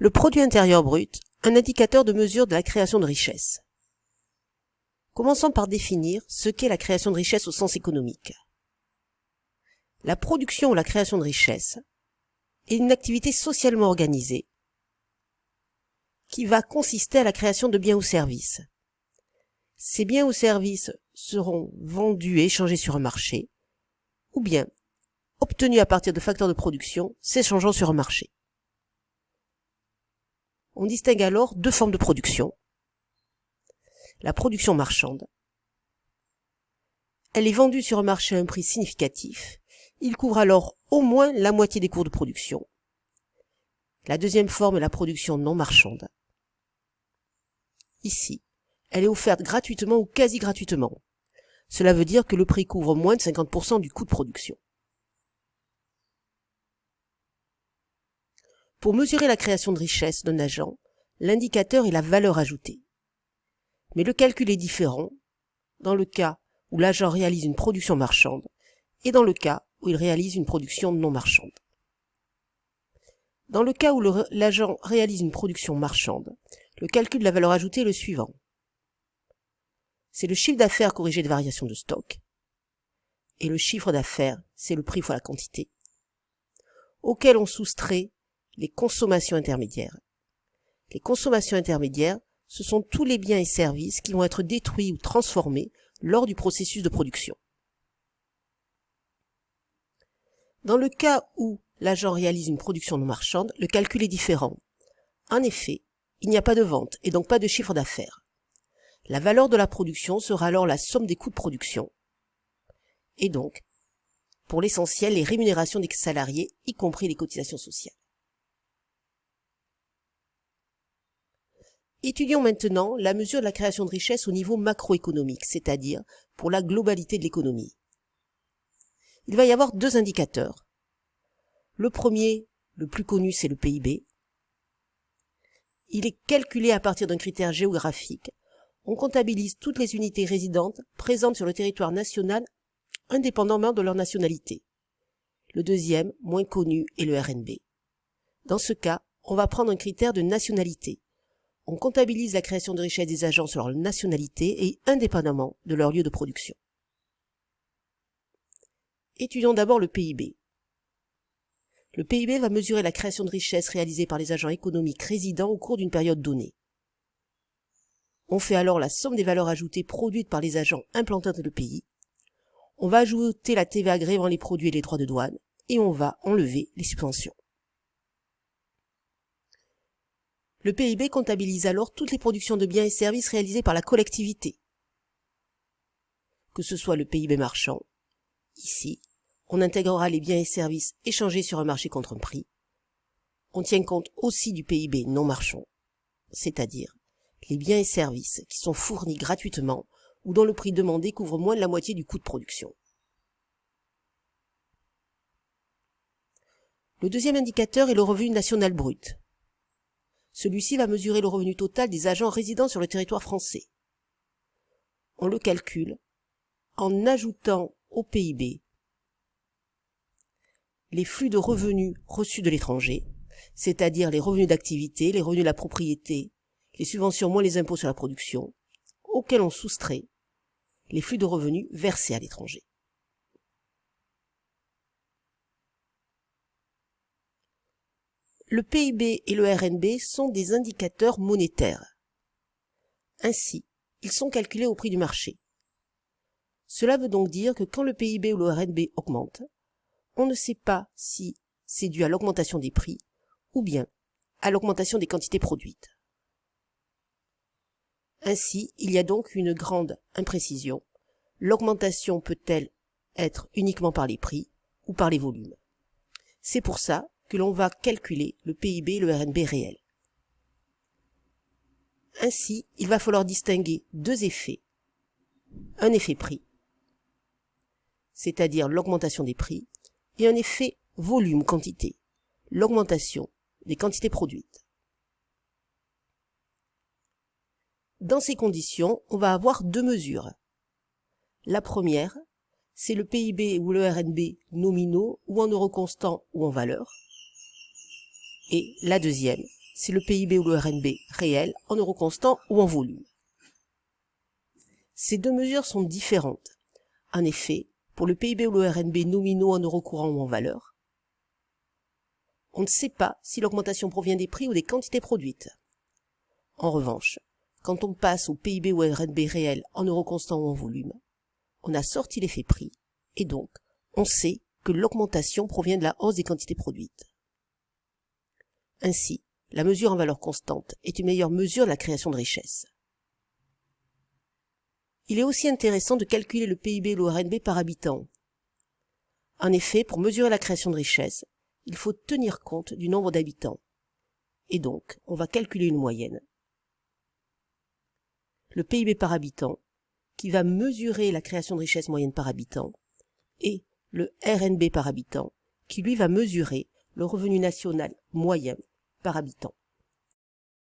Le produit intérieur brut, un indicateur de mesure de la création de richesse. Commençons par définir ce qu'est la création de richesse au sens économique. La production ou la création de richesse est une activité socialement organisée qui va consister à la création de biens ou services. Ces biens ou services seront vendus et échangés sur un marché, ou bien obtenus à partir de facteurs de production s'échangeant sur un marché. On distingue alors deux formes de production. La production marchande. Elle est vendue sur un marché à un prix significatif. Il couvre alors au moins la moitié des coûts de production. La deuxième forme est la production non marchande. Ici, elle est offerte gratuitement ou quasi gratuitement. Cela veut dire que le prix couvre moins de 50% du coût de production. Pour mesurer la création de richesse d'un agent, l'indicateur est la valeur ajoutée. Mais le calcul est différent dans le cas où l'agent réalise une production marchande et dans le cas où il réalise une production non marchande. Dans le cas où l'agent réalise une production marchande, le calcul de la valeur ajoutée est le suivant. C'est le chiffre d'affaires corrigé de variation de stock, et le chiffre d'affaires, c'est le prix fois la quantité, auquel on soustrait les consommations intermédiaires. Les consommations intermédiaires, ce sont tous les biens et services qui vont être détruits ou transformés lors du processus de production. Dans le cas où l'agent réalise une production non marchande, le calcul est différent. En effet, il n'y a pas de vente et donc pas de chiffre d'affaires. La valeur de la production sera alors la somme des coûts de production et donc, pour l'essentiel, les rémunérations des salariés, y compris les cotisations sociales. Étudions maintenant la mesure de la création de richesse au niveau macroéconomique, c'est-à-dire pour la globalité de l'économie. Il va y avoir deux indicateurs. Le premier, le plus connu, c'est le PIB. Il est calculé à partir d'un critère géographique. On comptabilise toutes les unités résidentes présentes sur le territoire national indépendamment de leur nationalité. Le deuxième, moins connu, est le RNB. Dans ce cas, on va prendre un critère de nationalité. On comptabilise la création de richesse des agents sur leur nationalité et indépendamment de leur lieu de production. Étudions d'abord le PIB. Le PIB va mesurer la création de richesse réalisée par les agents économiques résidents au cours d'une période donnée. On fait alors la somme des valeurs ajoutées produites par les agents implantés dans le pays. On va ajouter la TVA grevant les produits et les droits de douane et on va enlever les subventions. Le PIB comptabilise alors toutes les productions de biens et services réalisées par la collectivité. Que ce soit le PIB marchand, ici, on intégrera les biens et services échangés sur un marché contre un prix. On tient compte aussi du PIB non marchand, c'est-à-dire les biens et services qui sont fournis gratuitement ou dont le prix demandé couvre moins de la moitié du coût de production. Le deuxième indicateur est le revenu national brut. Celui-ci va mesurer le revenu total des agents résidant sur le territoire français. On le calcule en ajoutant au PIB les flux de revenus reçus de l'étranger, c'est-à-dire les revenus d'activité, les revenus de la propriété, les subventions moins les impôts sur la production, auxquels on soustrait les flux de revenus versés à l'étranger. Le PIB et le RNB sont des indicateurs monétaires. Ainsi, ils sont calculés au prix du marché. Cela veut donc dire que quand le PIB ou le RNB augmente, on ne sait pas si c'est dû à l'augmentation des prix ou bien à l'augmentation des quantités produites. Ainsi, il y a donc une grande imprécision. L'augmentation peut-elle être uniquement par les prix ou par les volumes? C'est pour ça que l'on va calculer le PIB et le RNB réel. Ainsi, il va falloir distinguer deux effets. Un effet prix, c'est-à-dire l'augmentation des prix, et un effet volume-quantité, l'augmentation des quantités produites. Dans ces conditions, on va avoir deux mesures. La première, c'est le PIB ou le RNB nominaux ou en euros constants ou en valeur. Et la deuxième, c'est le PIB ou le RNB réel en euros constants ou en volume. Ces deux mesures sont différentes. En effet, pour le PIB ou le RNB nominaux en euros courants ou en valeur, on ne sait pas si l'augmentation provient des prix ou des quantités produites. En revanche, quand on passe au PIB ou RNB réel en euros constants ou en volume, on a sorti l'effet prix et donc on sait que l'augmentation provient de la hausse des quantités produites. Ainsi, la mesure en valeur constante est une meilleure mesure de la création de richesse. Il est aussi intéressant de calculer le PIB et le RNB par habitant. En effet, pour mesurer la création de richesse, il faut tenir compte du nombre d'habitants. Et donc, on va calculer une moyenne. Le PIB par habitant, qui va mesurer la création de richesse moyenne par habitant, et le RNB par habitant, qui lui va mesurer le revenu national moyen par habitant.